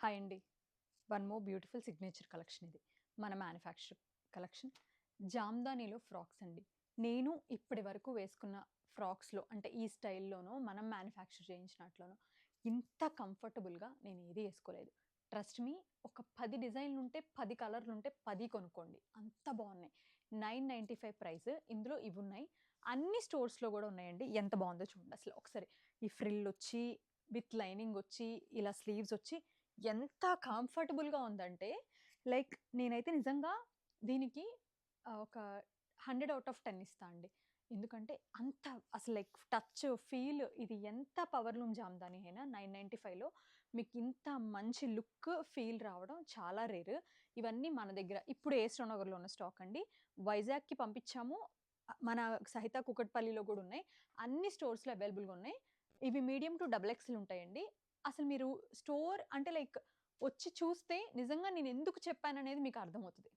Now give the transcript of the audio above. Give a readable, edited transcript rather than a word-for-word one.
Hi అండి. One more beautiful signature collection ఇది. మన మ్యానుఫ్యాక్చర్ కలెక్షన్. జామ్దానీలో ఫ్రాక్స్ అండి. నేను ఇప్పటి వరకు వేసుకున్న ఫ్రాక్స్‌లో అంటే ఈ స్టైల్‌లోనో మనం మ్యానుఫ్యాక్చర్ చేయించినట్లోనో ఇంత కంఫర్టబుల్‌గా నేను ఏది ఏసుకోలేదు. ట్రస్ట్ మీ, ఒక 10 డిజైన్‌లుంటే 10 కలర్‌లుంటే 10 కొనుక్కోండి. అంత బావున్నాయి. 995 ప్రైస్. ఇందులో ఇవున్నాయి. అన్ని స్టోర్స్‌లో గూడా ఉన్నాయండి. ఎంత బావుందో చూడండి అసలు. ఒకసారి ఈ ఫ్రిల్లొచ్చి, విత్ లైనింగొచ్చి, ఇలా స్లీవ్సొచ్చి ఎంత కంఫర్టబుల్‌గా ఉందంటే, లైక్ నేనైతే నిజంగా దీనికి ఒక 100 ఔట్ ఆఫ్ 10 ఇస్తా అండి. ఎందుకంటే అంత అసలు లైక్ టచ్, ఫీల్ ఇది ఎంత పవర్‌లూమ్ జామదాని అయినా 995లో మీకింత మంచి లుక్, ఫీల్ రావడం చాలా రేర్. ఇవన్నీ మన దగ్గర ఇప్పుడు ఏస్‌రావు నగర్‌లో ఉన్న స్టాక్ అండి. వైజాగ్‌కి పంపించాము. మన సహిత కూకట్పల్లిలో గూడా ఉన్నాయి. అన్ని స్టోర్స్‌లో అవైలబుల్‌గా ఉన్నాయి. ఇవి మీడియం టు డబుల్ ఎక్స్‌ఎల్ ఉంటాయండి. అసలు మీరు స్టోర్ అంటే లైక్ వచ్చి చూస్తే నిజంగా నేనెందుకు చెప్పాననేది మీకు అర్థమవుతది.